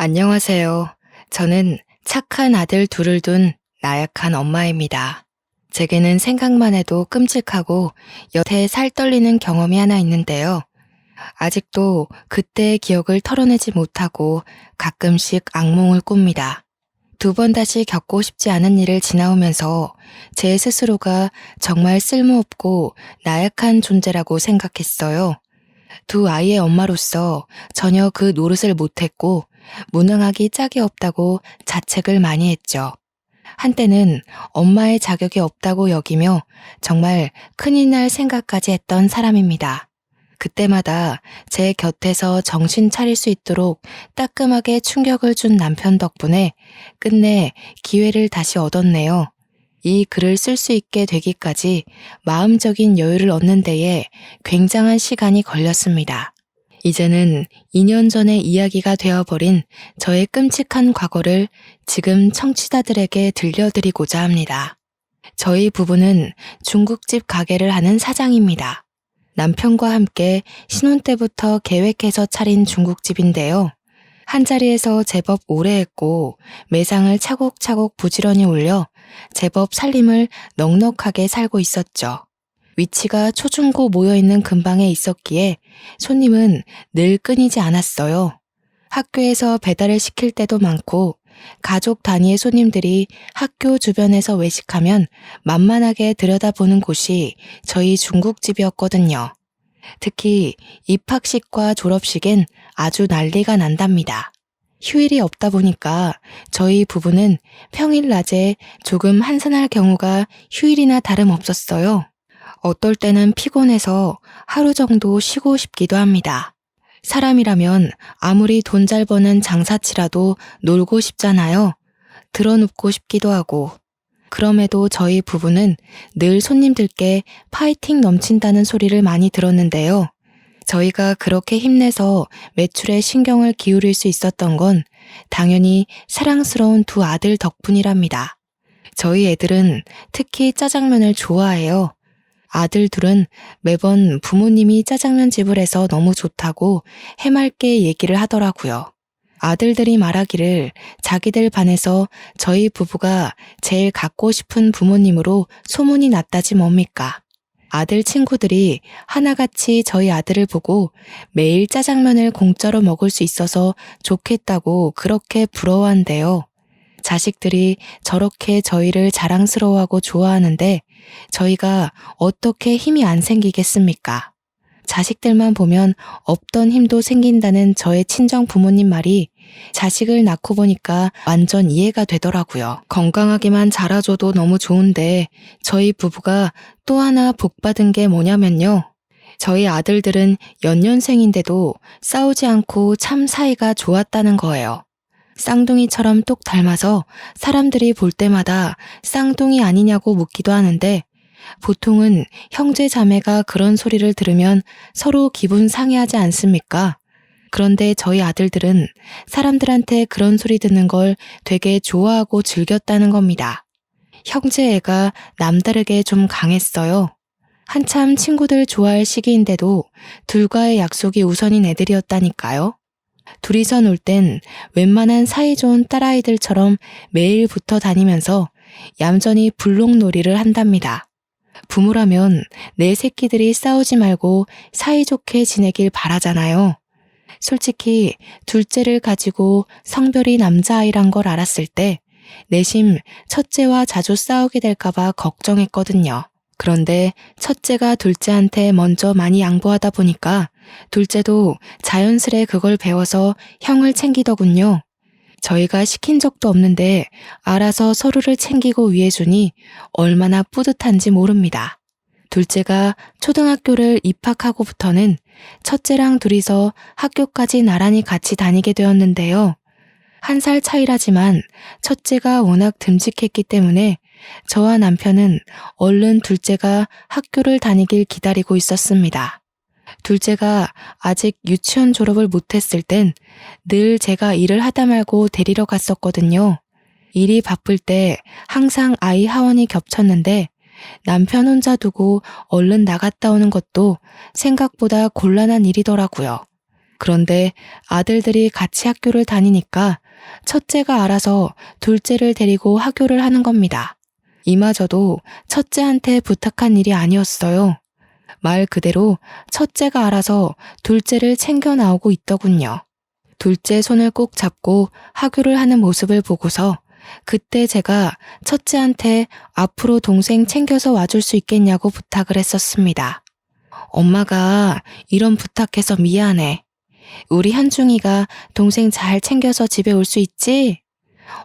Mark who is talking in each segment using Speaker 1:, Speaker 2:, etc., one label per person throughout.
Speaker 1: 안녕하세요. 저는 착한 아들 둘을 둔 나약한 엄마입니다. 제게는 생각만 해도 끔찍하고 여태 살 떨리는 경험이 하나 있는데요. 아직도 그때의 기억을 털어내지 못하고 가끔씩 악몽을 꿉니다. 두 번 다시 겪고 싶지 않은 일을 지나오면서 제 스스로가 정말 쓸모없고 나약한 존재라고 생각했어요. 두 아이의 엄마로서 전혀 그 노릇을 못했고 무능하기 짝이 없다고 자책을 많이 했죠. 한때는 엄마의 자격이 없다고 여기며 정말 큰일 날 생각까지 했던 사람입니다. 그때마다 제 곁에서 정신 차릴 수 있도록 따끔하게 충격을 준 남편 덕분에 끝내 기회를 다시 얻었네요. 이 글을 쓸 수 있게 되기까지 마음적인 여유를 얻는 데에 굉장한 시간이 걸렸습니다. 이제는 2년 전의 이야기가 되어버린 저의 끔찍한 과거를 지금 청취자들에게 들려드리고자 합니다. 저희 부부는 중국집 가게를 하는 사장입니다. 남편과 함께 신혼 때부터 계획해서 차린 중국집인데요. 한자리에서 제법 오래 했고 매상을 차곡차곡 부지런히 올려 제법 살림을 넉넉하게 살고 있었죠. 위치가 초중고 모여있는 근방에 있었기에 손님은 늘 끊이지 않았어요. 학교에서 배달을 시킬 때도 많고 가족 단위의 손님들이 학교 주변에서 외식하면 만만하게 들여다보는 곳이 저희 중국집이었거든요. 특히 입학식과 졸업식엔 아주 난리가 난답니다. 휴일이 없다 보니까 저희 부부는 평일 낮에 조금 한산할 경우가 휴일이나 다름없었어요. 어떨 때는 피곤해서 하루 정도 쉬고 싶기도 합니다. 사람이라면 아무리 돈 잘 버는 장사치라도 놀고 싶잖아요. 드러눕고 싶기도 하고. 그럼에도 저희 부부는 늘 손님들께 파이팅 넘친다는 소리를 많이 들었는데요. 저희가 그렇게 힘내서 매출에 신경을 기울일 수 있었던 건 당연히 사랑스러운 두 아들 덕분이랍니다. 저희 애들은 특히 짜장면을 좋아해요. 아들 둘은 매번 부모님이 짜장면 집을 해서 너무 좋다고 해맑게 얘기를 하더라고요. 아들들이 말하기를 자기들 반에서 저희 부부가 제일 갖고 싶은 부모님으로 소문이 났다지 뭡니까. 아들 친구들이 하나같이 저희 아들을 보고 매일 짜장면을 공짜로 먹을 수 있어서 좋겠다고 그렇게 부러워한대요. 자식들이 저렇게 저희를 자랑스러워하고 좋아하는데 저희가 어떻게 힘이 안 생기겠습니까? 자식들만 보면 없던 힘도 생긴다는 저의 친정 부모님 말이 자식을 낳고 보니까 완전 이해가 되더라고요. 건강하게만 자라줘도 너무 좋은데 저희 부부가 또 하나 복받은 게 뭐냐면요. 저희 아들들은 연년생인데도 싸우지 않고 참 사이가 좋았다는 거예요. 쌍둥이처럼 똑 닮아서 사람들이 볼 때마다 쌍둥이 아니냐고 묻기도 하는데 보통은 형제 자매가 그런 소리를 들으면 서로 기분 상해하지 않습니까? 그런데 저희 아들들은 사람들한테 그런 소리 듣는 걸 되게 좋아하고 즐겼다는 겁니다. 형제 애가 남다르게 좀 강했어요. 한참 친구들 좋아할 시기인데도 둘과의 약속이 우선인 애들이었다니까요. 둘이서 놀 땐 웬만한 사이좋은 딸아이들처럼 매일 붙어 다니면서 얌전히 블록놀이를 한답니다. 부모라면 내 새끼들이 싸우지 말고 사이좋게 지내길 바라잖아요. 솔직히 둘째를 가지고 성별이 남자아이란 걸 알았을 때 내심 첫째와 자주 싸우게 될까봐 걱정했거든요. 그런데 첫째가 둘째한테 먼저 많이 양보하다 보니까 둘째도 자연스레 그걸 배워서 형을 챙기더군요. 저희가 시킨 적도 없는데 알아서 서로를 챙기고 위해주니 얼마나 뿌듯한지 모릅니다. 둘째가 초등학교를 입학하고부터는 첫째랑 둘이서 학교까지 나란히 같이 다니게 되었는데요. 1살 차이라지만 첫째가 워낙 듬직했기 때문에 저와 남편은 얼른 둘째가 학교를 다니길 기다리고 있었습니다. 둘째가 아직 유치원 졸업을 못했을 땐 늘 제가 일을 하다 말고 데리러 갔었거든요. 일이 바쁠 때 항상 아이 하원이 겹쳤는데 남편 혼자 두고 얼른 나갔다 오는 것도 생각보다 곤란한 일이더라고요. 그런데 아들들이 같이 학교를 다니니까 첫째가 알아서 둘째를 데리고 학교를 하는 겁니다. 이마저도 첫째한테 부탁한 일이 아니었어요. 말 그대로 첫째가 알아서 둘째를 챙겨 나오고 있더군요. 둘째 손을 꼭 잡고 학교를 하는 모습을 보고서 그때 제가 첫째한테 앞으로 동생 챙겨서 와줄 수 있겠냐고 부탁을 했었습니다. 엄마가 이런 부탁해서 미안해. 우리 현중이가 동생 잘 챙겨서 집에 올 수 있지?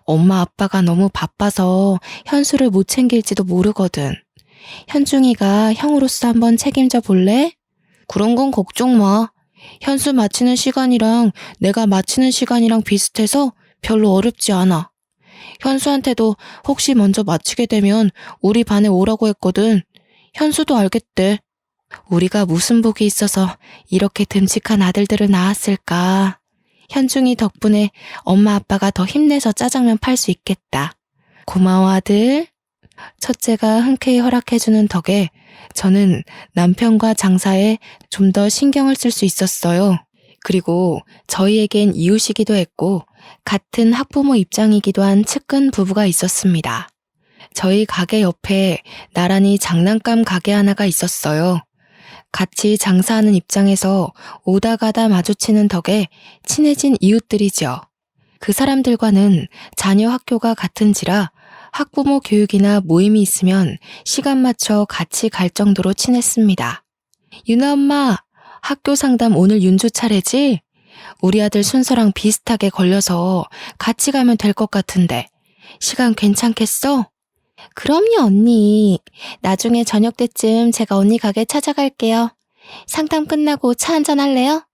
Speaker 1: 엄마 아빠가 너무 바빠서 현수를 못 챙길지도 모르거든. 현중이가 형으로서 한번 책임져 볼래? 그런 건 걱정 마. 현수 마치는 시간이랑 내가 마치는 시간이랑 비슷해서 별로 어렵지 않아. 현수한테도 혹시 먼저 마치게 되면 우리 반에 오라고 했거든. 현수도 알겠대. 우리가 무슨 복이 있어서 이렇게 듬직한 아들들을 낳았을까. 현중이 덕분에 엄마 아빠가 더 힘내서 짜장면 팔 수 있겠다. 고마워 아들. 첫째가 흔쾌히 허락해주는 덕에 저는 남편과 장사에 좀 더 신경을 쓸 수 있었어요. 그리고 저희에겐 이웃이기도 했고 같은 학부모 입장이기도 한 측근 부부가 있었습니다. 저희 가게 옆에 나란히 장난감 가게 하나가 있었어요. 같이 장사하는 입장에서 오다 가다 마주치는 덕에 친해진 이웃들이죠. 그 사람들과는 자녀 학교가 같은지라 학부모 교육이나 모임이 있으면 시간 맞춰 같이 갈 정도로 친했습니다. 유나 엄마, 학교 상담 오늘 윤주 차례지? 우리 아들 순서랑 비슷하게 걸려서 같이 가면 될 것 같은데 시간 괜찮겠어? 그럼요 언니. 나중에 저녁 때쯤 제가 언니 가게 찾아갈게요. 상담 끝나고 차 한잔 할래요?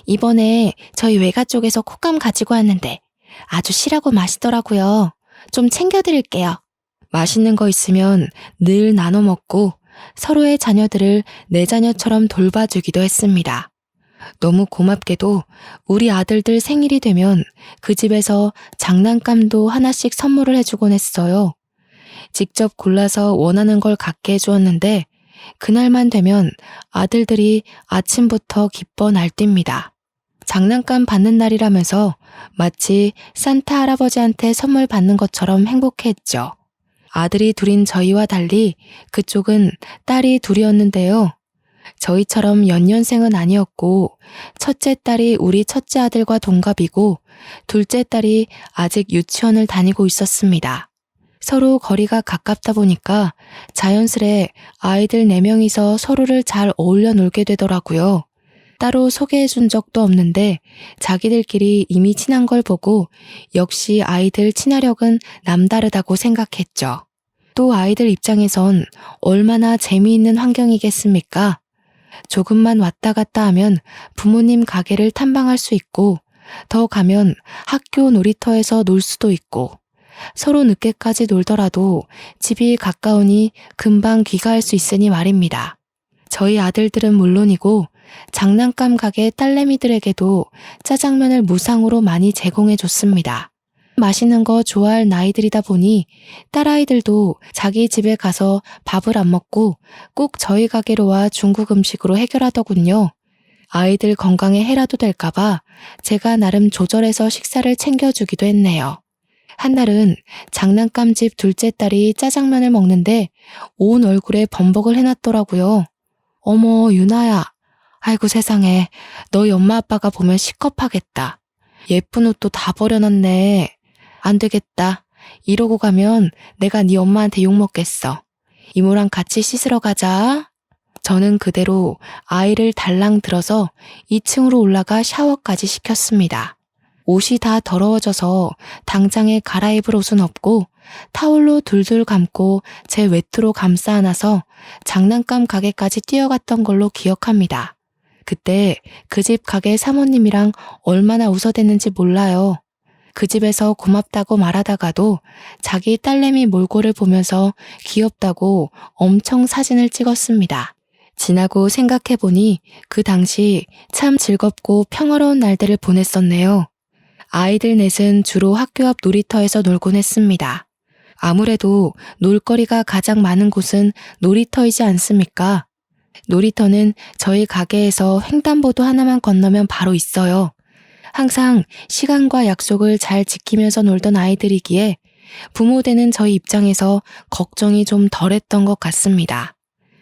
Speaker 1: 이번에 저희 외가 쪽에서 콧감 가지고 왔는데 아주 실하고 맛있더라고요. 좀 챙겨드릴게요. 맛있는 거 있으면 늘 나눠 먹고 서로의 자녀들을 내 자녀처럼 돌봐주기도 했습니다. 너무 고맙게도 우리 아들들 생일이 되면 그 집에서 장난감도 하나씩 선물을 해주곤 했어요. 직접 골라서 원하는 걸 갖게 해주었는데 그날만 되면 아들들이 아침부터 기뻐 날뜁니다. 장난감 받는 날이라면서 마치 산타 할아버지한테 선물 받는 것처럼 행복해했죠. 아들이 둘인 저희와 달리 그쪽은 딸이 둘이었는데요. 저희처럼 연년생은 아니었고 첫째 딸이 우리 첫째 아들과 동갑이고 둘째 딸이 아직 유치원을 다니고 있었습니다. 서로 거리가 가깝다 보니까 자연스레 아이들 4명이서 서로를 잘 어울려 놀게 되더라고요. 따로 소개해준 적도 없는데 자기들끼리 이미 친한 걸 보고 역시 아이들 친화력은 남다르다고 생각했죠. 또 아이들 입장에선 얼마나 재미있는 환경이겠습니까? 조금만 왔다 갔다 하면 부모님 가게를 탐방할 수 있고 더 가면 학교 놀이터에서 놀 수도 있고 서로 늦게까지 놀더라도 집이 가까우니 금방 귀가할 수 있으니 말입니다. 저희 아들들은 물론이고 장난감 가게 딸내미들에게도 짜장면을 무상으로 많이 제공해 줬습니다. 맛있는 거 좋아할 나이들이다 보니 딸아이들도 자기 집에 가서 밥을 안 먹고 꼭 저희 가게로 와 중국 음식으로 해결하더군요. 아이들 건강에 해라도 될까봐 제가 나름 조절해서 식사를 챙겨주기도 했네요. 한날은 장난감 집 둘째 딸이 짜장면을 먹는데 온 얼굴에 범벅을 해놨더라고요. 어머 유나야. 아이고 세상에 너희 엄마 아빠가 보면 시겁하겠다. 예쁜 옷도 다 버려놨네. 안 되겠다. 이러고 가면 내가 네 엄마한테 욕먹겠어. 이모랑 같이 씻으러 가자. 저는 그대로 아이를 달랑 들어서 2층으로 올라가 샤워까지 시켰습니다. 옷이 다 더러워져서 당장에 갈아입을 옷은 없고 타올로 둘둘 감고 제 외투로 감싸 안아서 장난감 가게까지 뛰어갔던 걸로 기억합니다. 그때 그 집 가게 사모님이랑 얼마나 웃어댔는지 몰라요. 그 집에서 고맙다고 말하다가도 자기 딸내미 몰골을 보면서 귀엽다고 엄청 사진을 찍었습니다. 지나고 생각해보니 그 당시 참 즐겁고 평화로운 날들을 보냈었네요. 아이들 넷은 주로 학교 앞 놀이터에서 놀곤 했습니다. 아무래도 놀거리가 가장 많은 곳은 놀이터이지 않습니까? 놀이터는 저희 가게에서 횡단보도 하나만 건너면 바로 있어요. 항상 시간과 약속을 잘 지키면서 놀던 아이들이기에 부모 되는 저희 입장에서 걱정이 좀 덜했던 것 같습니다.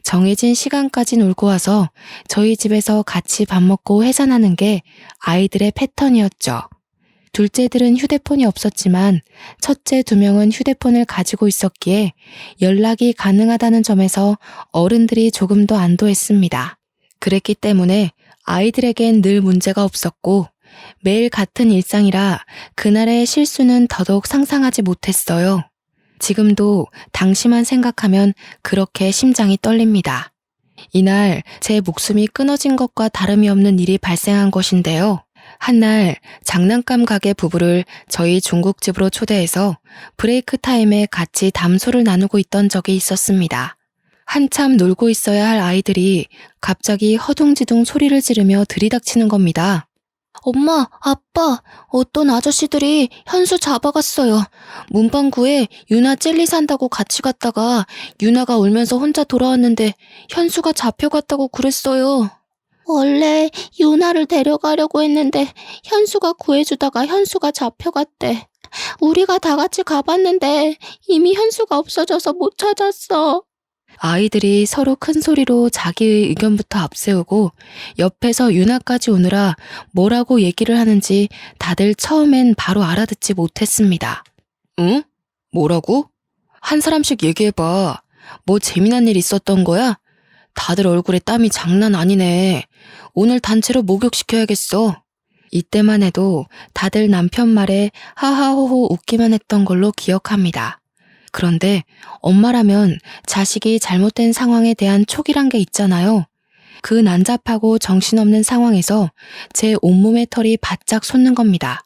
Speaker 1: 정해진 시간까지 놀고 와서 저희 집에서 같이 밥 먹고 해산하는 게 아이들의 패턴이었죠. 둘째들은 휴대폰이 없었지만 첫째 2명은 휴대폰을 가지고 있었기에 연락이 가능하다는 점에서 어른들이 조금 더 안도했습니다. 그랬기 때문에 아이들에겐 늘 문제가 없었고 매일 같은 일상이라 그날의 실수는 더더욱 상상하지 못했어요. 지금도 당시만 생각하면 그렇게 심장이 떨립니다. 이날 제 목숨이 끊어진 것과 다름이 없는 일이 발생한 것인데요. 한날 장난감 가게 부부를 저희 중국집으로 초대해서 브레이크 타임에 같이 담소를 나누고 있던 적이 있었습니다. 한참 놀고 있어야 할 아이들이 갑자기 허둥지둥 소리를 지르며 들이닥치는 겁니다. 엄마, 아빠, 어떤 아저씨들이 현수 잡아갔어요. 문방구에 유나 젤리 산다고 같이 갔다가 유나가 울면서 혼자 돌아왔는데 현수가 잡혀갔다고 그랬어요. 원래 유나를 데려가려고 했는데 현수가 구해주다가 현수가 잡혀갔대. 우리가 다 같이 가봤는데 이미 현수가 없어져서 못 찾았어. 아이들이 서로 큰 소리로 자기의 의견부터 앞세우고 옆에서 유나까지 오느라 뭐라고 얘기를 하는지 다들 처음엔 바로 알아듣지 못했습니다. 응? 뭐라고? 한 사람씩 얘기해봐. 뭐 재미난 일 있었던 거야? 다들 얼굴에 땀이 장난 아니네. 오늘 단체로 목욕시켜야겠어. 이때만 해도 다들 남편 말에 하하호호 웃기만 했던 걸로 기억합니다. 그런데 엄마라면 자식이 잘못된 상황에 대한 촉이란 게 있잖아요. 그 난잡하고 정신없는 상황에서 제 온몸의 털이 바짝 솟는 겁니다.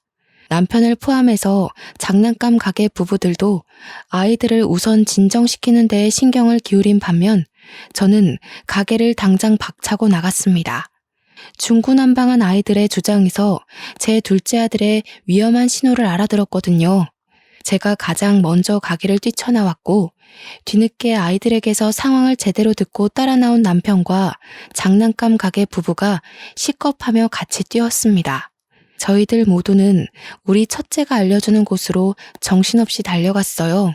Speaker 1: 남편을 포함해서 장난감 가게 부부들도 아이들을 우선 진정시키는 데에 신경을 기울인 반면 저는 가게를 당장 박차고 나갔습니다. 중구난방한 아이들의 주장에서 제 둘째 아들의 위험한 신호를 알아들었거든요. 제가 가장 먼저 가게를 뛰쳐나왔고 뒤늦게 아이들에게서 상황을 제대로 듣고 따라 나온 남편과 장난감 가게 부부가 시겁하며 같이 뛰었습니다. 저희들 모두는 우리 첫째가 알려주는 곳으로 정신없이 달려갔어요.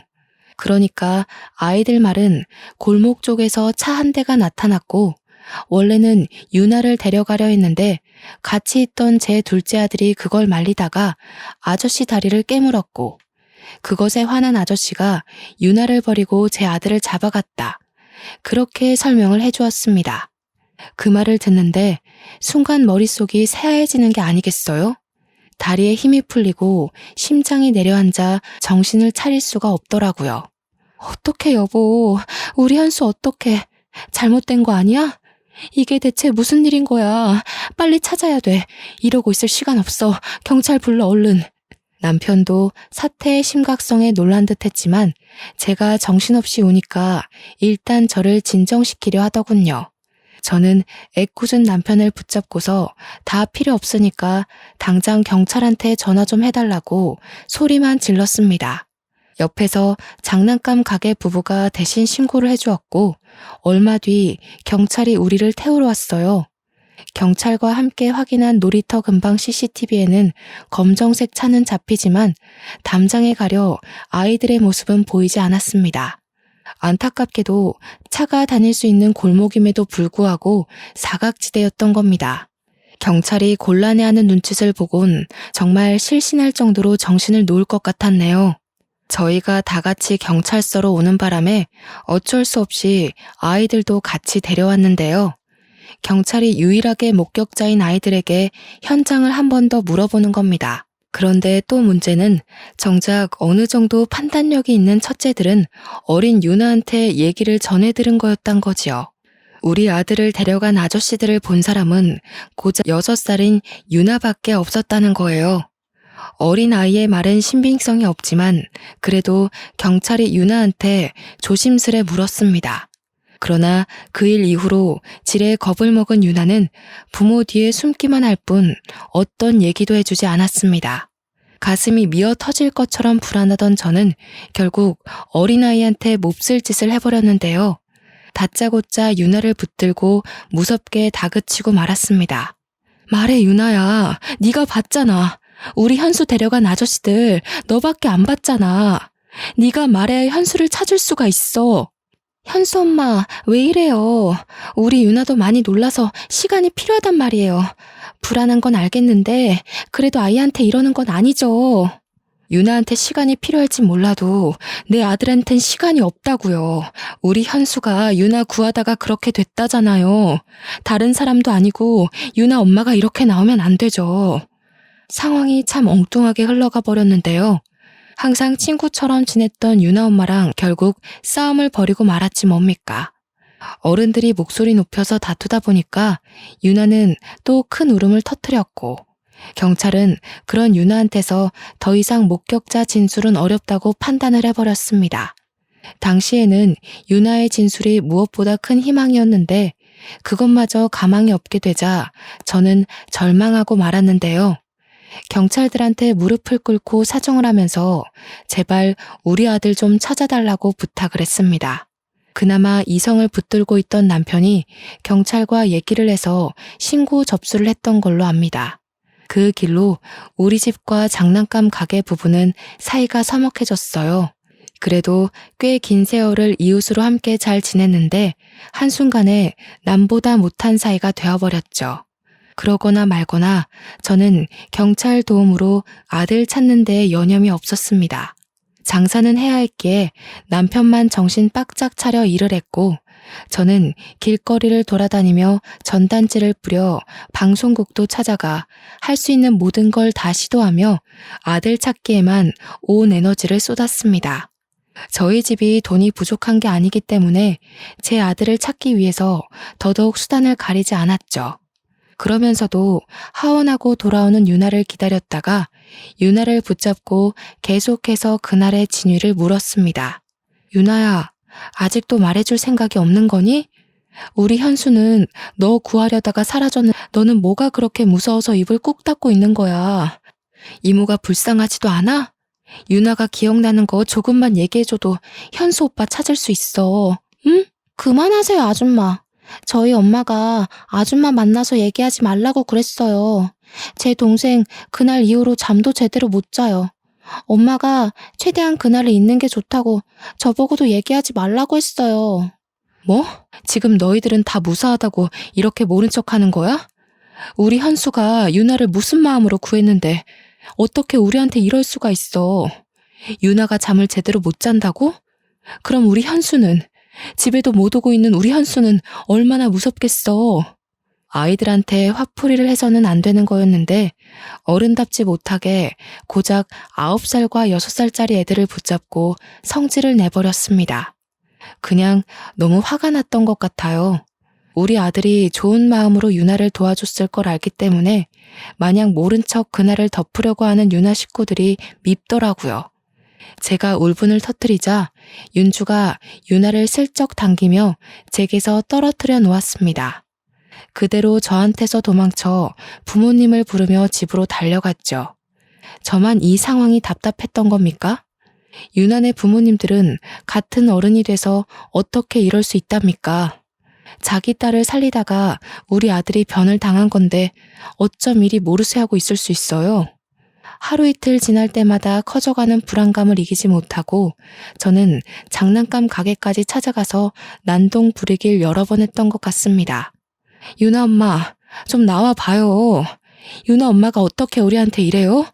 Speaker 1: 그러니까 아이들 말은 골목 쪽에서 차 한 대가 나타났고 원래는 유나를 데려가려 했는데 같이 있던 제 둘째 아들이 그걸 말리다가 아저씨 다리를 깨물었고 그것에 화난 아저씨가 유나를 버리고 제 아들을 잡아갔다. 그렇게 설명을 해주었습니다. 그 말을 듣는데 순간 머릿속이 새하얘지는 게 아니겠어요? 다리에 힘이 풀리고 심장이 내려앉아 정신을 차릴 수가 없더라고요. 어떡해 여보, 우리 현수 어떡해. 잘못된 거 아니야? 이게 대체 무슨 일인 거야. 빨리 찾아야 돼. 이러고 있을 시간 없어. 경찰 불러 얼른. 남편도 사태의 심각성에 놀란 듯 했지만 제가 정신없이 우니까 일단 저를 진정시키려 하더군요. 저는 애꿎은 남편을 붙잡고서 다 필요 없으니까 당장 경찰한테 전화 좀 해달라고 소리만 질렀습니다. 옆에서 장난감 가게 부부가 대신 신고를 해주었고 얼마 뒤 경찰이 우리를 태우러 왔어요. 경찰과 함께 확인한 놀이터 근방 CCTV에는 검정색 차는 잡히지만 담장에 가려 아이들의 모습은 보이지 않았습니다. 안타깝게도 차가 다닐 수 있는 골목임에도 불구하고 사각지대였던 겁니다. 경찰이 곤란해하는 눈짓을 보곤 정말 실신할 정도로 정신을 놓을 것 같았네요. 저희가 다 같이 경찰서로 오는 바람에 어쩔 수 없이 아이들도 같이 데려왔는데요. 경찰이 유일하게 목격자인 아이들에게 현장을 한 번 더 물어보는 겁니다. 그런데 또 문제는 정작 어느 정도 판단력이 있는 첫째들은 어린 유나한테 얘기를 전해 들은 거였단 거지요. 우리 아들을 데려간 아저씨들을 본 사람은 고작 6살인 유나밖에 없었다는 거예요. 어린 아이의 말은 신빙성이 없지만 그래도 경찰이 유나한테 조심스레 물었습니다. 그러나 그 일 이후로 지레 겁을 먹은 유나는 부모 뒤에 숨기만 할 뿐 어떤 얘기도 해주지 않았습니다. 가슴이 미어 터질 것처럼 불안하던 저는 결국 어린아이한테 몹쓸 짓을 해버렸는데요. 다짜고짜 유나를 붙들고 무섭게 다그치고 말았습니다. 말해 유나야, 네가 봤잖아. 우리 현수 데려간 아저씨들 너밖에 안 봤잖아. 네가 말해야 현수를 찾을 수가 있어. 현수 엄마, 왜 이래요? 우리 유나도 많이 놀라서 시간이 필요하단 말이에요. 불안한 건 알겠는데 그래도 아이한테 이러는 건 아니죠. 유나한테 시간이 필요할진 몰라도 내 아들한텐 시간이 없다고요. 우리 현수가 유나 구하다가 그렇게 됐다잖아요. 다른 사람도 아니고 유나 엄마가 이렇게 나오면 안 되죠. 상황이 참 엉뚱하게 흘러가 버렸는데요. 항상 친구처럼 지냈던 유나 엄마랑 결국 싸움을 벌이고 말았지 뭡니까. 어른들이 목소리 높여서 다투다 보니까 유나는 또 큰 울음을 터뜨렸고, 경찰은 그런 유나한테서 더 이상 목격자 진술은 어렵다고 판단을 해버렸습니다. 당시에는 유나의 진술이 무엇보다 큰 희망이었는데 그것마저 가망이 없게 되자 저는 절망하고 말았는데요. 경찰들한테 무릎을 꿇고 사정을 하면서 제발 우리 아들 좀 찾아달라고 부탁을 했습니다. 그나마 이성을 붙들고 있던 남편이 경찰과 얘기를 해서 신고 접수를 했던 걸로 압니다. 그 길로 우리 집과 장난감 가게 부부는 사이가 서먹해졌어요. 그래도 꽤 긴 세월을 이웃으로 함께 잘 지냈는데 한순간에 남보다 못한 사이가 되어버렸죠. 그러거나 말거나 저는 경찰 도움으로 아들 찾는 데 여념이 없었습니다. 장사는 해야 했기에 남편만 정신 바짝 차려 일을 했고 저는 길거리를 돌아다니며 전단지를 뿌려 방송국도 찾아가 할 수 있는 모든 걸 다 시도하며 아들 찾기에만 온 에너지를 쏟았습니다. 저희 집이 돈이 부족한 게 아니기 때문에 제 아들을 찾기 위해서 더더욱 수단을 가리지 않았죠. 그러면서도 하원하고 돌아오는 유나를 기다렸다가 유나를 붙잡고 계속해서 그날의 진위를 물었습니다. 유나야, 아직도 말해줄 생각이 없는 거니? 우리 현수는 너 구하려다가 사라졌는데 너는 뭐가 그렇게 무서워서 입을 꾹 닫고 있는 거야? 이모가 불쌍하지도 않아? 유나가 기억나는 거 조금만 얘기해줘도 현수 오빠 찾을 수 있어. 응? 그만하세요, 아줌마. 저희 엄마가 아줌마 만나서 얘기하지 말라고 그랬어요. 제 동생 그날 이후로 잠도 제대로 못 자요. 엄마가 최대한 그날을 잊는 게 좋다고 저보고도 얘기하지 말라고 했어요. 뭐? 지금 너희들은 다 무사하다고 이렇게 모른 척하는 거야? 우리 현수가 유나를 무슨 마음으로 구했는데 어떻게 우리한테 이럴 수가 있어? 유나가 잠을 제대로 못 잔다고? 그럼 우리 현수는, 집에도 못 오고 있는 우리 현수는 얼마나 무섭겠어. 아이들한테 화풀이를 해서는 안 되는 거였는데 어른답지 못하게 고작 9살과 6살짜리 애들을 붙잡고 성질을 내버렸습니다. 그냥 너무 화가 났던 것 같아요. 우리 아들이 좋은 마음으로 유나를 도와줬을 걸 알기 때문에 마냥 모른 척 그날을 덮으려고 하는 유나 식구들이 밉더라고요. 제가 울분을 터뜨리자 윤주가 유나를 슬쩍 당기며 제게서 떨어뜨려 놓았습니다. 그대로 저한테서 도망쳐 부모님을 부르며 집으로 달려갔죠. 저만 이 상황이 답답했던 겁니까? 유나네 부모님들은 같은 어른이 돼서 어떻게 이럴 수 있답니까? 자기 딸을 살리다가 우리 아들이 변을 당한 건데 어쩜 이리 모르쇠하고 있을 수 있어요? 하루 이틀 지날 때마다 커져가는 불안감을 이기지 못하고 저는 장난감 가게까지 찾아가서 난동 부리길 여러 번 했던 것 같습니다. 유나 엄마, 좀 나와 봐요. 유나 엄마가 어떻게 우리한테 이래요?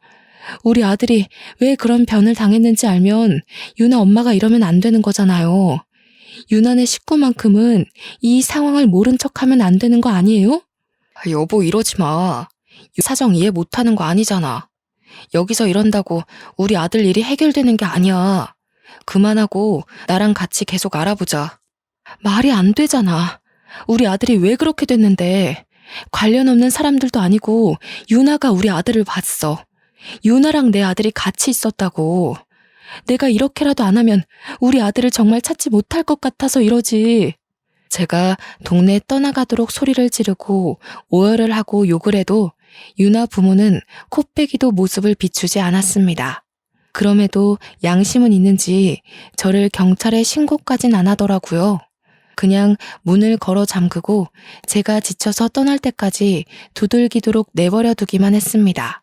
Speaker 1: 우리 아들이 왜 그런 변을 당했는지 알면 유나 엄마가 이러면 안 되는 거잖아요. 유나네 식구만큼은 이 상황을 모른 척하면 안 되는 거 아니에요? 여보, 이러지 마. 사정 이해 못하는 거 아니잖아. 여기서 이런다고 우리 아들 일이 해결되는 게 아니야. 그만하고 나랑 같이 계속 알아보자. 말이 안 되잖아. 우리 아들이 왜 그렇게 됐는데. 관련 없는 사람들도 아니고 유나가 우리 아들을 봤어. 유나랑 내 아들이 같이 있었다고. 내가 이렇게라도 안 하면 우리 아들을 정말 찾지 못할 것 같아서 이러지. 제가 동네에 떠나가도록 소리를 지르고 오열을 하고 욕을 해도 유나 부모는 코빼기도 모습을 비추지 않았습니다. 그럼에도 양심은 있는지 저를 경찰에 신고까진 안 하더라고요. 그냥 문을 걸어 잠그고 제가 지쳐서 떠날 때까지 두들기도록 내버려 두기만 했습니다.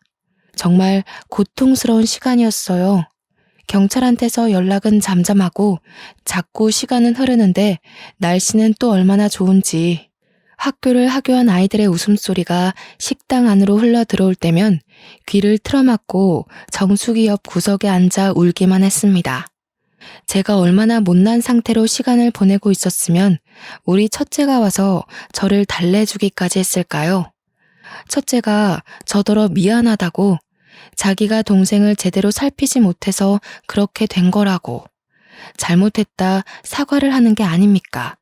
Speaker 1: 정말 고통스러운 시간이었어요. 경찰한테서 연락은 잠잠하고 자꾸 시간은 흐르는데 날씨는 또 얼마나 좋은지. 학교를 하교한 아이들의 웃음소리가 식당 안으로 흘러 들어올 때면 귀를 틀어막고 정수기 옆 구석에 앉아 울기만 했습니다. 제가 얼마나 못난 상태로 시간을 보내고 있었으면 우리 첫째가 와서 저를 달래주기까지 했을까요? 첫째가 저더러 미안하다고, 자기가 동생을 제대로 살피지 못해서 그렇게 된 거라고, 잘못했다 사과를 하는 게 아닙니까?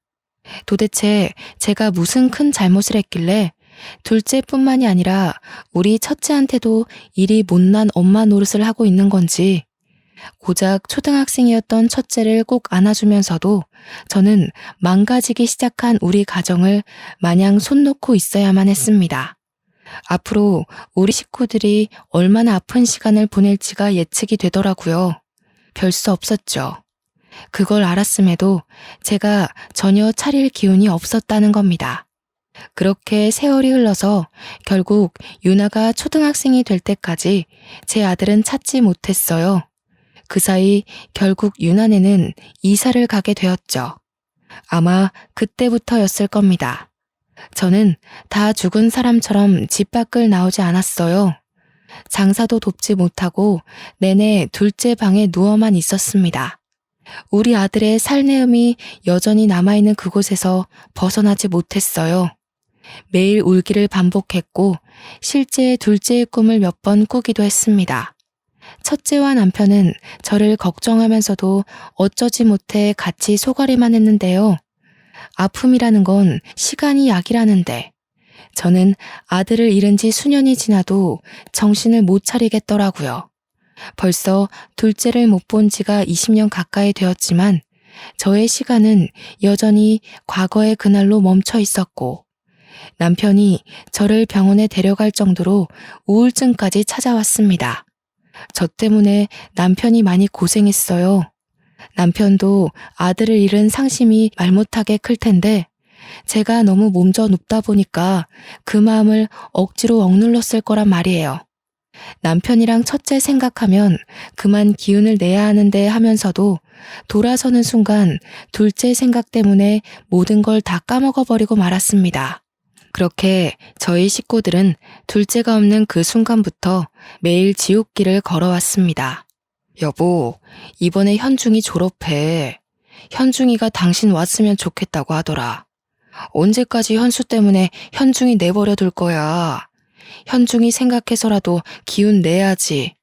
Speaker 1: 도대체 제가 무슨 큰 잘못을 했길래 둘째뿐만이 아니라 우리 첫째한테도 이리 못난 엄마 노릇을 하고 있는 건지. 고작 초등학생이었던 첫째를 꼭 안아주면서도 저는 망가지기 시작한 우리 가정을 마냥 손 놓고 있어야만 했습니다. 앞으로 우리 식구들이 얼마나 아픈 시간을 보낼지가 예측이 되더라고요. 별 수 없었죠. 그걸 알았음에도 제가 전혀 차릴 기운이 없었다는 겁니다. 그렇게 세월이 흘러서 결국 유나가 초등학생이 될 때까지 제 아들은 찾지 못했어요. 그 사이 결국 유나네는 이사를 가게 되었죠. 아마 그때부터였을 겁니다. 저는 다 죽은 사람처럼 집 밖을 나오지 않았어요. 장사도 돕지 못하고 내내 둘째 방에 누워만 있었습니다. 우리 아들의 살내음이 여전히 남아있는 그곳에서 벗어나지 못했어요. 매일 울기를 반복했고 실제 둘째의 꿈을 몇 번 꾸기도 했습니다. 첫째와 남편은 저를 걱정하면서도 어쩌지 못해 같이 소가리만 했는데요. 아픔이라는 건 시간이 약이라는데 저는 아들을 잃은 지 수년이 지나도 정신을 못 차리겠더라고요. 벌써 둘째를 못 본 지가 20년 가까이 되었지만 저의 시간은 여전히 과거의 그날로 멈춰 있었고 남편이 저를 병원에 데려갈 정도로 우울증까지 찾아왔습니다. 저 때문에 남편이 많이 고생했어요. 남편도 아들을 잃은 상심이 말 못하게 클 텐데 제가 너무 몸져 눕다 보니까 그 마음을 억지로 억눌렀을 거란 말이에요. 남편이랑 첫째 생각하면 그만 기운을 내야 하는데 하면서도 돌아서는 순간 둘째 생각 때문에 모든 걸 다 까먹어버리고 말았습니다. 그렇게 저희 식구들은 둘째가 없는 그 순간부터 매일 지옥길을 걸어왔습니다. 여보, 이번에 현중이 졸업해. 현중이가 당신 왔으면 좋겠다고 하더라. 언제까지 현수 때문에 현중이 내버려 둘 거야. 현중이 생각해서라도 기운 내야지.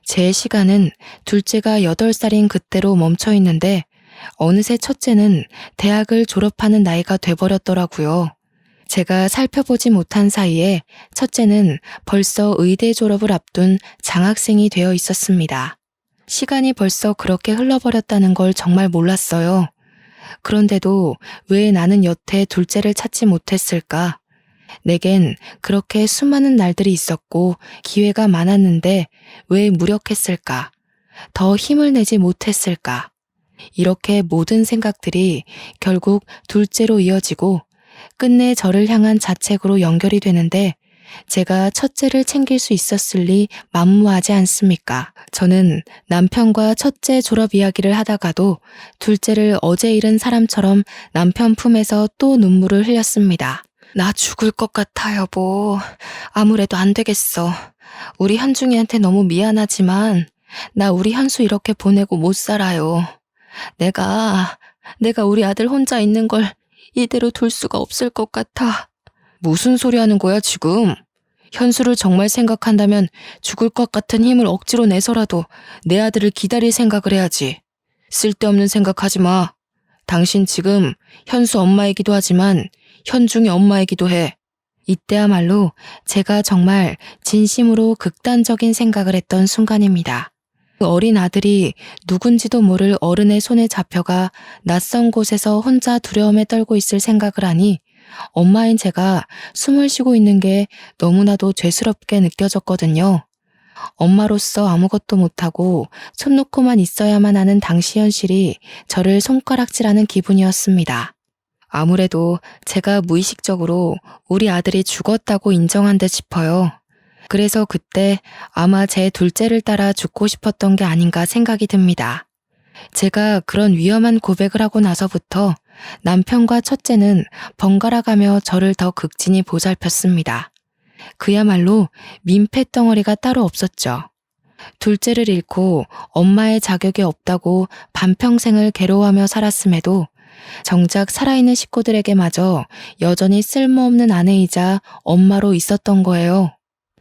Speaker 1: 제 시간은 둘째가 8살인 그때로 멈춰 있는데 어느새 첫째는 대학을 졸업하는 나이가 돼버렸더라고요. 제가 살펴보지 못한 사이에 첫째는 벌써 의대 졸업을 앞둔 장학생이 되어 있었습니다. 시간이 벌써 그렇게 흘러버렸다는 걸 정말 몰랐어요. 그런데도 왜 나는 여태 둘째를 찾지 못했을까? 내겐 그렇게 수많은 날들이 있었고 기회가 많았는데 왜 무력했을까? 더 힘을 내지 못했을까? 이렇게 모든 생각들이 결국 둘째로 이어지고 끝내 저를 향한 자책으로 연결이 되는데 제가 첫째를 챙길 수 있었을 리 만무하지 않습니까? 저는 남편과 첫째 졸업 이야기를 하다가도 둘째를 어제 잃은 사람처럼 남편 품에서 또 눈물을 흘렸습니다. 나 죽을 것 같아, 여보. 아무래도 안 되겠어. 우리 현중이한테 너무 미안하지만 나 우리 현수 이렇게 보내고 못 살아요. 내가 우리 아들 혼자 있는 걸 이대로 둘 수가 없을 것 같아. 무슨 소리 하는 거야, 지금? 현수를 정말 생각한다면 죽을 것 같은 힘을 억지로 내서라도 내 아들을 기다릴 생각을 해야지. 쓸데없는 생각하지 마. 당신 지금 현수 엄마이기도 하지만 현중이 엄마이기도 해. 이때야말로 제가 정말 진심으로 극단적인 생각을 했던 순간입니다. 그 어린 아들이 누군지도 모를 어른의 손에 잡혀가 낯선 곳에서 혼자 두려움에 떨고 있을 생각을 하니 엄마인 제가 숨을 쉬고 있는 게 너무나도 죄스럽게 느껴졌거든요. 엄마로서 아무것도 못하고 손 놓고만 있어야만 하는 당시 현실이 저를 손가락질하는 기분이었습니다. 아무래도 제가 무의식적으로 우리 아들이 죽었다고 인정한 듯 싶어요. 그래서 그때 아마 제 둘째를 따라 죽고 싶었던 게 아닌가 생각이 듭니다. 제가 그런 위험한 고백을 하고 나서부터 남편과 첫째는 번갈아가며 저를 더 극진히 보살폈습니다. 그야말로 민폐 덩어리가 따로 없었죠. 둘째를 잃고 엄마의 자격이 없다고 반평생을 괴로워하며 살았음에도 정작 살아있는 식구들에게마저 여전히 쓸모없는 아내이자 엄마로 있었던 거예요.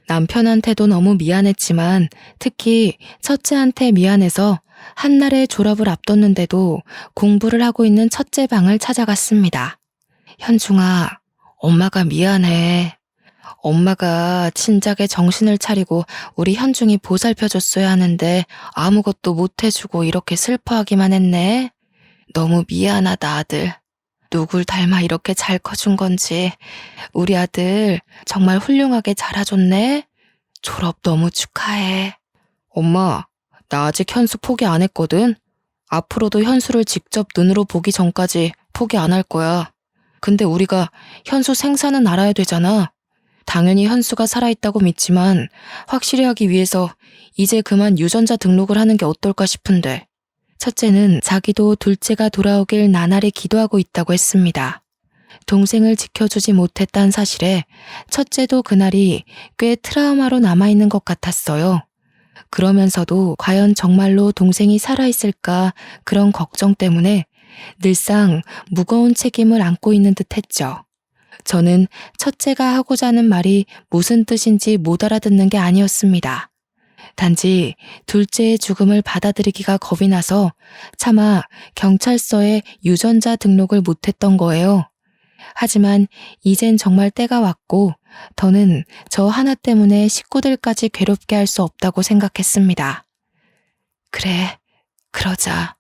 Speaker 1: 남편한테도 너무 미안했지만 특히 첫째한테 미안해서 한날의 졸업을 앞뒀는데도 공부를 하고 있는 첫째 방을 찾아갔습니다. 현중아, 엄마가 미안해. 엄마가 진작에 정신을 차리고 우리 현중이 보살펴줬어야 하는데 아무것도 못해주고 이렇게 슬퍼하기만 했네. 너무 미안하다, 아들. 누굴 닮아 이렇게 잘 커준 건지. 우리 아들 정말 훌륭하게 자라줬네. 졸업 너무 축하해. 엄마, 나 아직 현수 포기 안 했거든. 앞으로도 현수를 직접 눈으로 보기 전까지 포기 안 할 거야. 근데 우리가 현수 생사는 알아야 되잖아. 당연히 현수가 살아있다고 믿지만 확실히 하기 위해서 이제 그만 유전자 등록을 하는 게 어떨까 싶은데. 첫째는 자기도 둘째가 돌아오길 나날이 기도하고 있다고 했습니다. 동생을 지켜주지 못했다는 사실에 첫째도 그날이 꽤 트라우마로 남아있는 것 같았어요. 그러면서도 과연 정말로 동생이 살아있을까 그런 걱정 때문에 늘상 무거운 책임을 안고 있는 듯 했죠. 저는 첫째가 하고자 하는 말이 무슨 뜻인지 못 알아듣는 게 아니었습니다. 단지 둘째의 죽음을 받아들이기가 겁이 나서 차마 경찰서에 유전자 등록을 못했던 거예요. 하지만 이젠 정말 때가 왔고 더는 저 하나 때문에 식구들까지 괴롭게 할 수 없다고 생각했습니다. 그래, 그러자.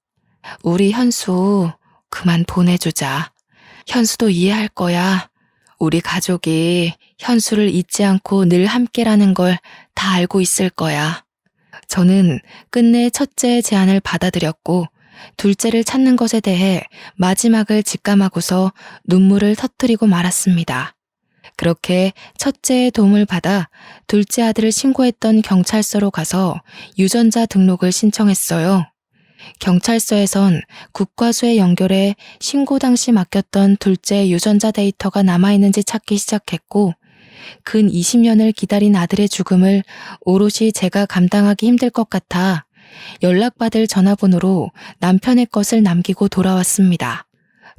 Speaker 1: 우리 현수 그만 보내주자. 현수도 이해할 거야. 우리 가족이 현수를 잊지 않고 늘 함께라는 걸 다 알고 있을 거야. 저는 끝내 첫째의 제안을 받아들였고 둘째를 찾는 것에 대해 마지막을 직감하고서 눈물을 터뜨리고 말았습니다. 그렇게 첫째의 도움을 받아 둘째 아들을 신고했던 경찰서로 가서 유전자 등록을 신청했어요. 경찰서에선 국과수에 연결해 신고 당시 맡겼던 둘째 유전자 데이터가 남아있는지 찾기 시작했고 근 20년을 기다린 아들의 죽음을 오롯이 제가 감당하기 힘들 것 같아 연락받을 전화번호로 남편의 것을 남기고 돌아왔습니다.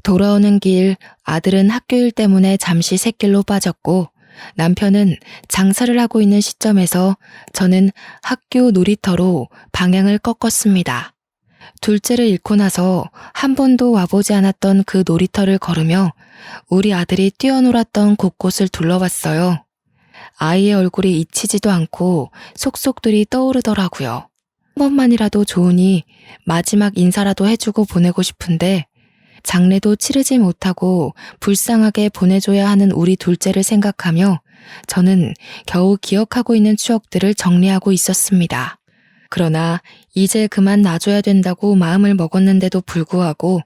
Speaker 1: 돌아오는 길 아들은 학교 일 때문에 잠시 샛길로 빠졌고 남편은 장사를 하고 있는 시점에서 저는 학교 놀이터로 방향을 꺾었습니다. 둘째를 잃고 나서 한 번도 와보지 않았던 그 놀이터를 걸으며 우리 아들이 뛰어놀았던 곳곳을 둘러봤어요. 아이의 얼굴이 잊히지도 않고 속속들이 떠오르더라고요. 한 번만이라도 좋으니 마지막 인사라도 해주고 보내고 싶은데 장례도 치르지 못하고 불쌍하게 보내줘야 하는 우리 둘째를 생각하며 저는 겨우 기억하고 있는 추억들을 정리하고 있었습니다. 그러나 이제 그만 놔줘야 된다고 마음을 먹었는데도 불구하고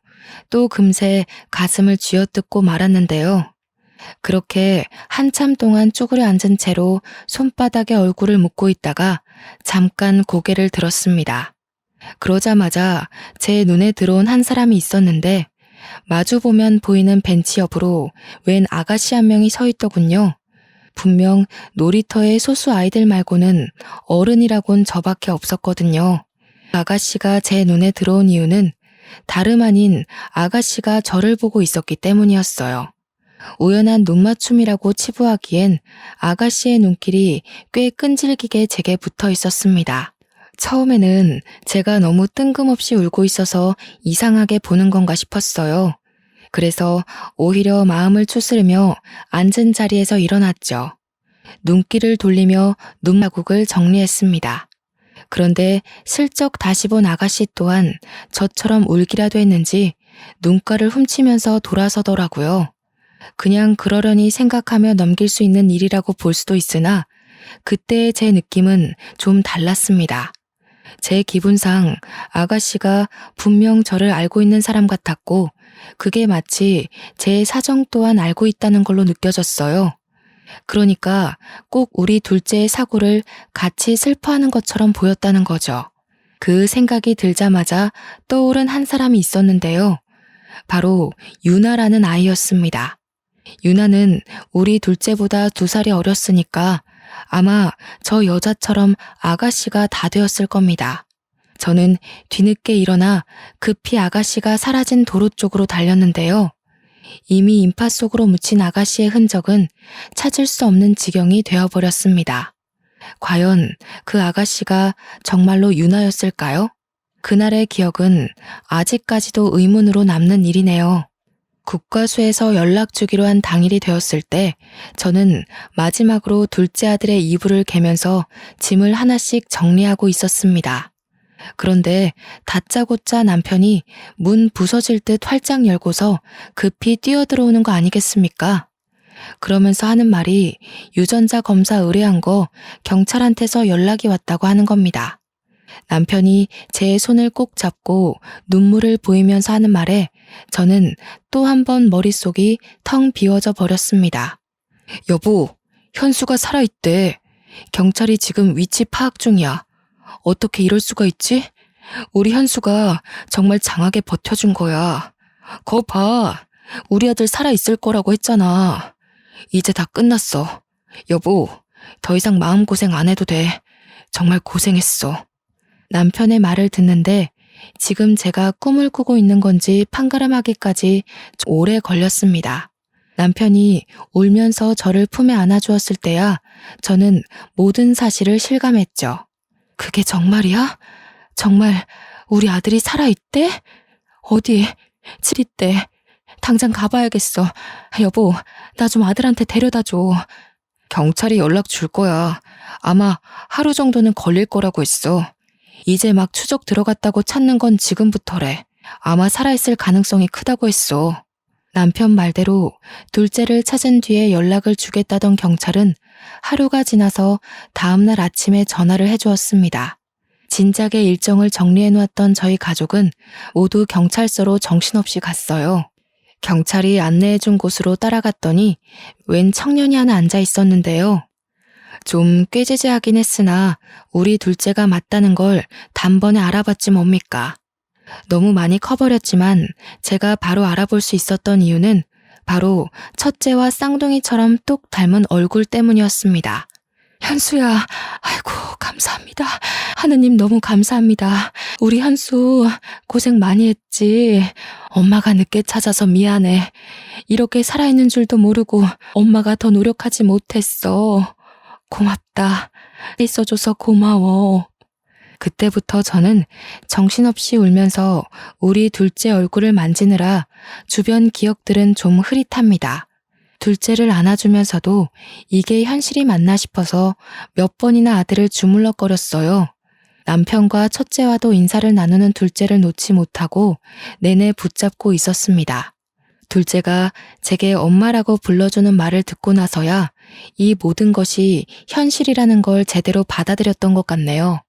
Speaker 1: 또 금세 가슴을 쥐어뜯고 말았는데요. 그렇게 한참 동안 쭈그려 앉은 채로 손바닥에 얼굴을 묻고 있다가 잠깐 고개를 들었습니다. 그러자마자 제 눈에 들어온 한 사람이 있었는데 마주보면 보이는 벤치 옆으로 웬 아가씨 한 명이 서 있더군요. 분명 놀이터의 소수 아이들 말고는 어른이라곤 저밖에 없었거든요. 아가씨가 제 눈에 들어온 이유는 다름 아닌 아가씨가 저를 보고 있었기 때문이었어요. 우연한 눈맞춤이라고 치부하기엔 아가씨의 눈길이 꽤 끈질기게 제게 붙어 있었습니다. 처음에는 제가 너무 뜬금없이 울고 있어서 이상하게 보는 건가 싶었어요. 그래서 오히려 마음을 추스르며 앉은 자리에서 일어났죠. 눈길을 돌리며 눈마국을 정리했습니다. 그런데 슬쩍 다시 본 아가씨 또한 저처럼 울기라도 했는지 눈가를 훔치면서 돌아서더라고요. 그냥 그러려니 생각하며 넘길 수 있는 일이라고 볼 수도 있으나 그때의 제 느낌은 좀 달랐습니다. 제 기분상 아가씨가 분명 저를 알고 있는 사람 같았고, 그게 마치 제 사정 또한 알고 있다는 걸로 느껴졌어요. 그러니까 꼭 우리 둘째의 사고를 같이 슬퍼하는 것처럼 보였다는 거죠. 그 생각이 들자마자 떠오른 한 사람이 있었는데요. 바로 유나라는 아이였습니다. 유나는 우리 둘째보다 2살이 어렸으니까 아마 저 여자처럼 아가씨가 다 되었을 겁니다. 저는 뒤늦게 일어나 급히 아가씨가 사라진 도로 쪽으로 달렸는데요. 이미 인파 속으로 묻힌 아가씨의 흔적은 찾을 수 없는 지경이 되어버렸습니다. 과연 그 아가씨가 정말로 유나였을까요? 그날의 기억은 아직까지도 의문으로 남는 일이네요. 국과수에서 연락 주기로 한 당일이 되었을 때 저는 마지막으로 둘째 아들의 이불을 개면서 짐을 하나씩 정리하고 있었습니다. 그런데 다짜고짜 남편이 문 부서질 듯 활짝 열고서 급히 뛰어들어오는 거 아니겠습니까? 그러면서 하는 말이 유전자 검사 의뢰한 거 경찰한테서 연락이 왔다고 하는 겁니다. 남편이 제 손을 꼭 잡고 눈물을 보이면서 하는 말에 저는 또 한 번 머릿속이 텅 비워져 버렸습니다. 여보, 현수가 살아있대. 경찰이 지금 위치 파악 중이야. 어떻게 이럴 수가 있지? 우리 현수가 정말 장하게 버텨준 거야. 거 봐. 우리 아들 살아있을 거라고 했잖아. 이제 다 끝났어. 여보, 더 이상 마음고생 안 해도 돼. 정말 고생했어. 남편의 말을 듣는데 지금 제가 꿈을 꾸고 있는 건지 판가름하기까지 오래 걸렸습니다. 남편이 울면서 저를 품에 안아주었을 때야 저는 모든 사실을 실감했죠. 그게 정말이야? 정말 우리 아들이 살아있대? 어디? 칠있대. 당장 가봐야겠어. 여보, 나 좀 아들한테 데려다줘. 경찰이 연락 줄 거야. 아마 하루 정도는 걸릴 거라고 했어. 이제 막 추적 들어갔다고 찾는 건 지금부터래. 아마 살아있을 가능성이 크다고 했어. 남편 말대로 둘째를 찾은 뒤에 연락을 주겠다던 경찰은 하루가 지나서 다음날 아침에 전화를 해주었습니다. 진작에 일정을 정리해놓았던 저희 가족은 모두 경찰서로 정신없이 갔어요. 경찰이 안내해준 곳으로 따라갔더니 웬 청년이 하나 앉아 있었는데요. 좀 꾀지지하긴 했으나 우리 둘째가 맞다는 걸 단번에 알아봤지 뭡니까. 너무 많이 커버렸지만 제가 바로 알아볼 수 있었던 이유는 바로 첫째와 쌍둥이처럼 똑 닮은 얼굴 때문이었습니다. 현수야, 아이고 감사합니다. 하느님 너무 감사합니다. 우리 현수 고생 많이 했지. 엄마가 늦게 찾아서 미안해. 이렇게 살아있는 줄도 모르고 엄마가 더 노력하지 못했어. 고맙다. 있어줘서 고마워. 그때부터 저는 정신없이 울면서 우리 둘째 얼굴을 만지느라 주변 기억들은 좀 흐릿합니다. 둘째를 안아주면서도 이게 현실이 맞나 싶어서 몇 번이나 아들을 주물럭거렸어요. 남편과 첫째와도 인사를 나누는 둘째를 놓지 못하고 내내 붙잡고 있었습니다. 둘째가 제게 엄마라고 불러주는 말을 듣고 나서야 이 모든 것이 현실이라는 걸 제대로 받아들였던 것 같네요.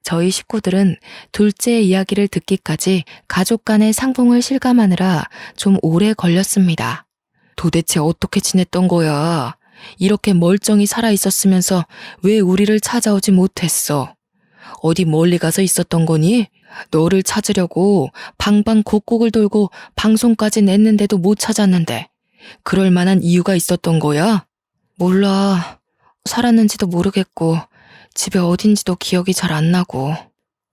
Speaker 1: 저희 식구들은 둘째의 이야기를 듣기까지 가족 간의 상봉을 실감하느라 좀 오래 걸렸습니다. 도대체 어떻게 지냈던 거야? 이렇게 멀쩡히 살아있었으면서 왜 우리를 찾아오지 못했어? 어디 멀리 가서 있었던 거니? 너를 찾으려고 방방곡곡을 돌고 방송까지 냈는데도 못 찾았는데 그럴 만한 이유가 있었던 거야? 몰라. 살았는지도 모르겠고 집에 어딘지도 기억이 잘 안 나고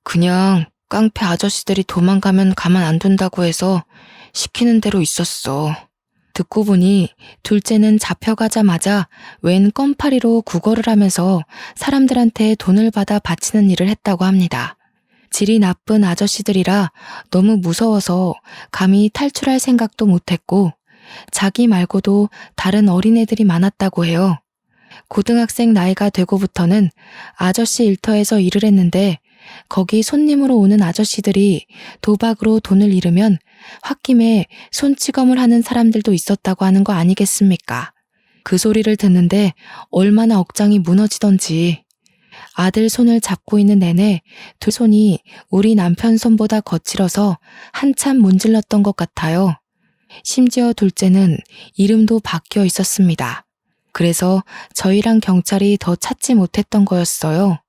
Speaker 1: 그냥 깡패 아저씨들이 도망가면 가만 안 둔다고 해서 시키는 대로 있었어. 듣고 보니 둘째는 잡혀가자마자 웬 껌파리로 구걸을 하면서 사람들한테 돈을 받아 바치는 일을 했다고 합니다. 질이 나쁜 아저씨들이라 너무 무서워서 감히 탈출할 생각도 못했고 자기 말고도 다른 어린애들이 많았다고 해요. 고등학생 나이가 되고부터는 아저씨 일터에서 일을 했는데 거기 손님으로 오는 아저씨들이 도박으로 돈을 잃으면 홧김에 손찌검을 하는 사람들도 있었다고 하는 거 아니겠습니까? 그 소리를 듣는데 얼마나 억장이 무너지던지. 아들 손을 잡고 있는 내내 두 손이 우리 남편 손보다 거칠어서 한참 문질렀던 것 같아요. 심지어 둘째는 이름도 바뀌어 있었습니다. 그래서 저희랑 경찰이 더 찾지 못했던 거였어요.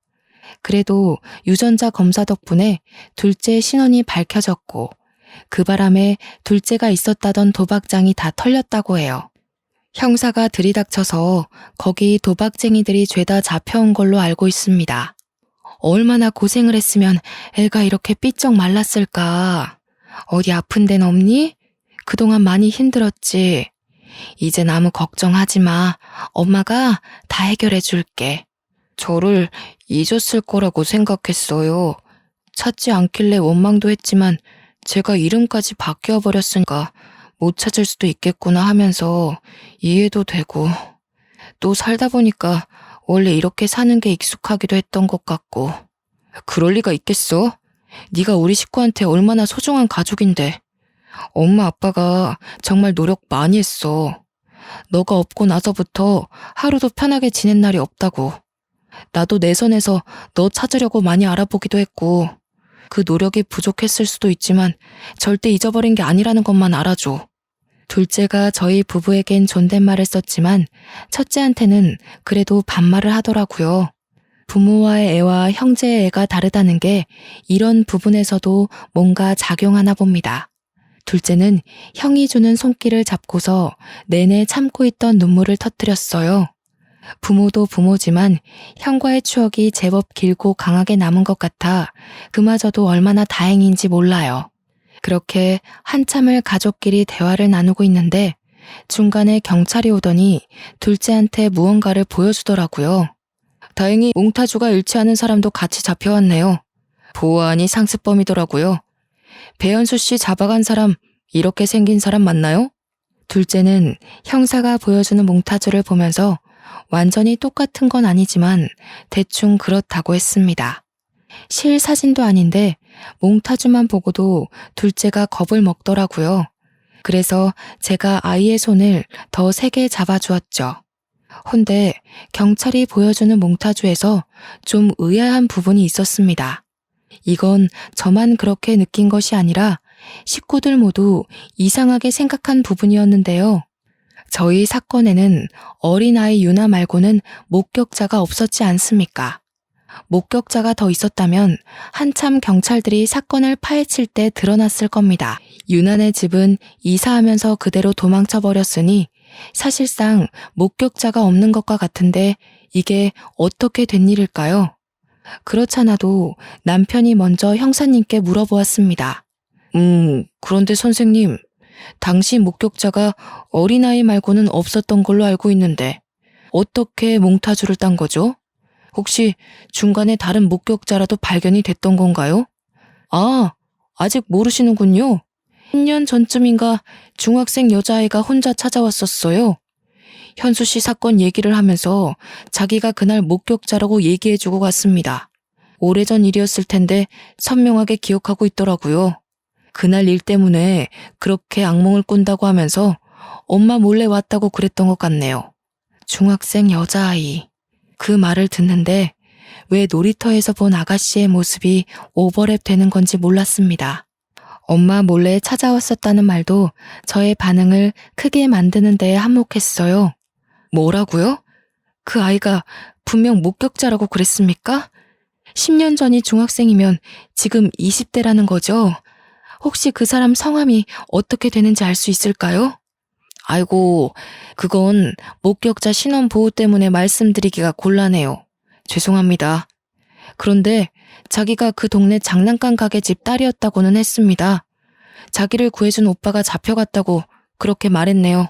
Speaker 1: 그래도 유전자 검사 덕분에 둘째의 신원이 밝혀졌고 그 바람에 둘째가 있었다던 도박장이 다 털렸다고 해요. 형사가 들이닥쳐서 거기 도박쟁이들이 죄다 잡혀온 걸로 알고 있습니다. 얼마나 고생을 했으면 애가 이렇게 삐쩍 말랐을까. 어디 아픈 데는 없니? 그동안 많이 힘들었지. 이젠 아무 걱정하지 마. 엄마가 다 해결해 줄게. 저를 잊었을 거라고 생각했어요. 찾지 않길래 원망도 했지만 제가 이름까지 바뀌어 버렸으니까 못 찾을 수도 있겠구나 하면서 이해도 되고, 또 살다 보니까 원래 이렇게 사는 게 익숙하기도 했던 것 같고. 그럴 리가 있겠어? 네가 우리 식구한테 얼마나 소중한 가족인데. 엄마 아빠가 정말 노력 많이 했어. 너가 없고 나서부터 하루도 편하게 지낸 날이 없다고. 나도 내 선에서 너 찾으려고 많이 알아보기도 했고, 그 노력이 부족했을 수도 있지만 절대 잊어버린 게 아니라는 것만 알아줘. 둘째가 저희 부부에겐 존댓말을 썼지만 첫째한테는 그래도 반말을 하더라고요. 부모와의 애와 형제의 애가 다르다는 게 이런 부분에서도 뭔가 작용하나 봅니다. 둘째는 형이 주는 손길을 잡고서 내내 참고 있던 눈물을 터뜨렸어요. 부모도 부모지만 형과의 추억이 제법 길고 강하게 남은 것 같아 그마저도 얼마나 다행인지 몰라요. 그렇게 한참을 가족끼리 대화를 나누고 있는데 중간에 경찰이 오더니 둘째한테 무언가를 보여주더라고요. 다행히 몽타주가 일치하는 사람도 같이 잡혀왔네요. 보아하니 상습범이더라고요. 배현수 씨 잡아간 사람, 이렇게 생긴 사람 맞나요? 둘째는 형사가 보여주는 몽타주를 보면서 완전히 똑같은 건 아니지만 대충 그렇다고 했습니다. 실 사진도 아닌데 몽타주만 보고도 둘째가 겁을 먹더라고요. 그래서 제가 아이의 손을 더 세게 잡아주었죠. 헌데 경찰이 보여주는 몽타주에서 좀 의아한 부분이 있었습니다. 이건 저만 그렇게 느낀 것이 아니라 식구들 모두 이상하게 생각한 부분이었는데요. 저희 사건에는 어린아이 유나 말고는 목격자가 없었지 않습니까? 목격자가 더 있었다면 한참 경찰들이 사건을 파헤칠 때 드러났을 겁니다. 유나네 집은 이사하면서 그대로 도망쳐 버렸으니 사실상 목격자가 없는 것과 같은데 이게 어떻게 된 일일까요? 그렇잖아도 남편이 먼저 형사님께 물어보았습니다. 그런데 선생님, 당시 목격자가 어린아이 말고는 없었던 걸로 알고 있는데 어떻게 몽타주를 딴 거죠? 혹시 중간에 다른 목격자라도 발견이 됐던 건가요? 아, 아직 모르시는군요. 10년 전쯤인가 중학생 여자아이가 혼자 찾아왔었어요. 현수 씨 사건 얘기를 하면서 자기가 그날 목격자라고 얘기해주고 갔습니다. 오래전 일이었을 텐데 선명하게 기억하고 있더라고요. 그날 일 때문에 그렇게 악몽을 꾼다고 하면서 엄마 몰래 왔다고 그랬던 것 같네요. 중학생 여자아이. 그 말을 듣는데 왜 놀이터에서 본 아가씨의 모습이 오버랩 되는 건지 몰랐습니다. 엄마 몰래 찾아왔었다는 말도 저의 반응을 크게 만드는 데에 한몫했어요. 뭐라고요? 그 아이가 분명 목격자라고 그랬습니까? 10년 전이 중학생이면 지금 20대라는 거죠? 혹시 그 사람 성함이 어떻게 되는지 알 수 있을까요? 아이고, 그건 목격자 신원 보호 때문에 말씀드리기가 곤란해요. 죄송합니다. 그런데 자기가 그 동네 장난감 가게 집 딸이었다고는 했습니다. 자기를 구해준 오빠가 잡혀갔다고 그렇게 말했네요.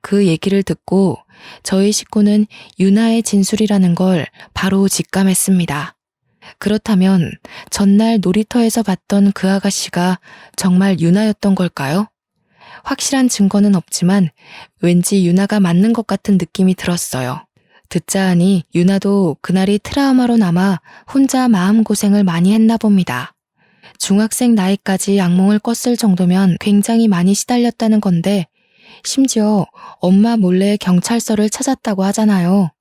Speaker 1: 그 얘기를 듣고 저희 식구는 유나의 진술이라는 걸 바로 직감했습니다. 그렇다면 전날 놀이터에서 봤던 그 아가씨가 정말 유나였던 걸까요? 확실한 증거는 없지만 왠지 유나가 맞는 것 같은 느낌이 들었어요. 듣자 하니 유나도 그날이 트라우마로 남아 혼자 마음고생을 많이 했나 봅니다. 중학생 나이까지 악몽을 꿨을 정도면 굉장히 많이 시달렸다는 건데 심지어 엄마 몰래 경찰서를 찾았다고 하잖아요.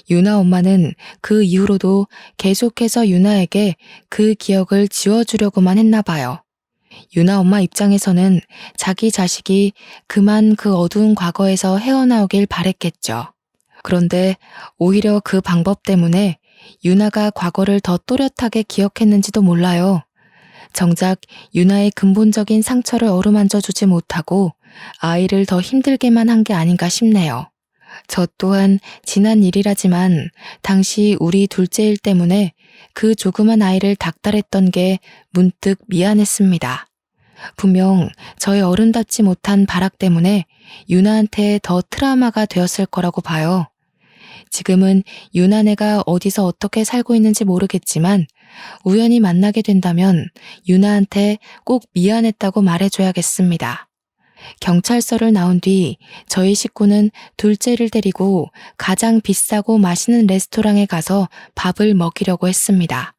Speaker 1: 유나 엄마는 그 이후로도 계속해서 유나에게 그 기억을 지워주려고만 했나 봐요. 유나 엄마 입장에서는 자기 자식이 그만 그 어두운 과거에서 헤어나오길 바랬겠죠. 그런데 오히려 그 방법 때문에 유나가 과거를 더 또렷하게 기억했는지도 몰라요. 정작 유나의 근본적인 상처를 어루만져 주지 못하고 아이를 더 힘들게만 한 게 아닌가 싶네요. 저 또한 지난 일이라지만 당시 우리 둘째 일 때문에 그 조그만 아이를 닥달했던 게 문득 미안했습니다. 분명 저의 어른답지 못한 발악 때문에 유나한테 더 트라우마가 되었을 거라고 봐요. 지금은 유나네가 어디서 어떻게 살고 있는지 모르겠지만 우연히 만나게 된다면 유나한테 꼭 미안했다고 말해줘야겠습니다. 경찰서를 나온 뒤 저희 식구는 둘째를 데리고 가장 비싸고 맛있는 레스토랑에 가서 밥을 먹이려고 했습니다.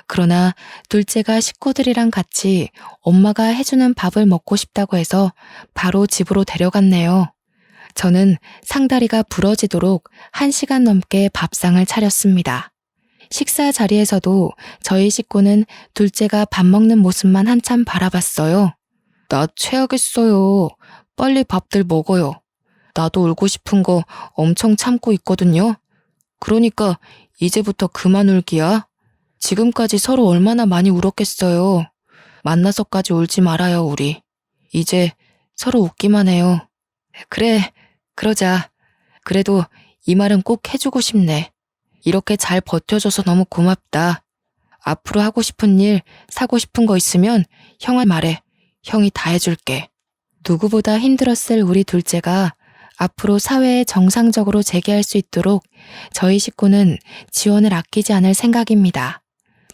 Speaker 1: 그러나 둘째가 식구들이랑 같이 엄마가 해주는 밥을 먹고 싶다고 해서 바로 집으로 데려갔네요. 저는 상다리가 부러지도록 1시간 넘게 밥상을 차렸습니다. 식사 자리에서도 저희 식구는 둘째가 밥 먹는 모습만 한참 바라봤어요. 나 체하겠어요. 빨리 밥들 먹어요. 나도 울고 싶은 거 엄청 참고 있거든요. 그러니까 이제부터 그만 울기야. 지금까지 서로 얼마나 많이 울었겠어요. 만나서까지 울지 말아요, 우리. 이제 서로 웃기만 해요. 그래, 그러자. 그래도 이 말은 꼭 해주고 싶네. 이렇게 잘 버텨줘서 너무 고맙다. 앞으로 하고 싶은 일, 사고 싶은 거 있으면 형을 말해. 형이 다 해줄게. 누구보다 힘들었을 우리 둘째가 앞으로 사회에 정상적으로 재개할 수 있도록 저희 식구는 지원을 아끼지 않을 생각입니다.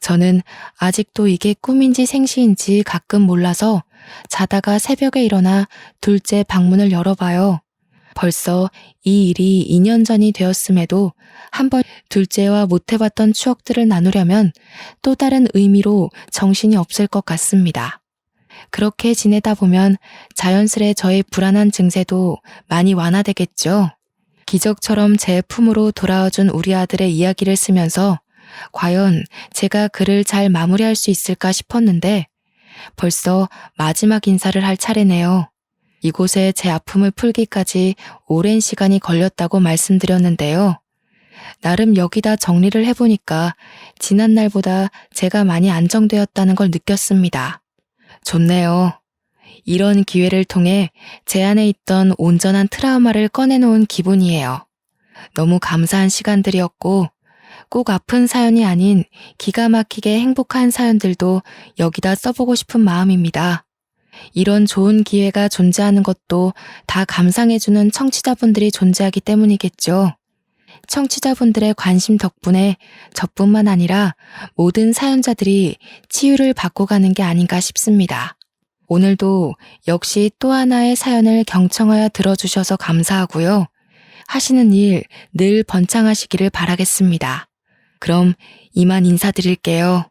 Speaker 1: 저는 아직도 이게 꿈인지 생시인지 가끔 몰라서 자다가 새벽에 일어나 둘째 방문을 열어봐요. 벌써 이 일이 2년 전이 되었음에도 한번 둘째와 못해봤던 추억들을 나누려면 또 다른 의미로 정신이 없을 것 같습니다. 그렇게 지내다 보면 자연스레 저의 불안한 증세도 많이 완화되겠죠. 기적처럼 제 품으로 돌아와준 우리 아들의 이야기를 쓰면서 과연 제가 글을 잘 마무리할 수 있을까 싶었는데 벌써 마지막 인사를 할 차례네요. 이곳에 제 아픔을 풀기까지 오랜 시간이 걸렸다고 말씀드렸는데요. 나름 여기다 정리를 해보니까 지난 날보다 제가 많이 안정되었다는 걸 느꼈습니다. 좋네요. 이런 기회를 통해 제 안에 있던 온전한 트라우마를 꺼내놓은 기분이에요. 너무 감사한 시간들이었고 꼭 아픈 사연이 아닌 기가 막히게 행복한 사연들도 여기다 써보고 싶은 마음입니다. 이런 좋은 기회가 존재하는 것도 다 감상해주는 청취자분들이 존재하기 때문이겠죠. 청취자분들의 관심 덕분에 저뿐만 아니라 모든 사연자들이 치유를 받고 가는 게 아닌가 싶습니다. 오늘도 역시 또 하나의 사연을 경청하여 들어주셔서 감사하고요. 하시는 일 늘 번창하시기를 바라겠습니다. 그럼 이만 인사드릴게요.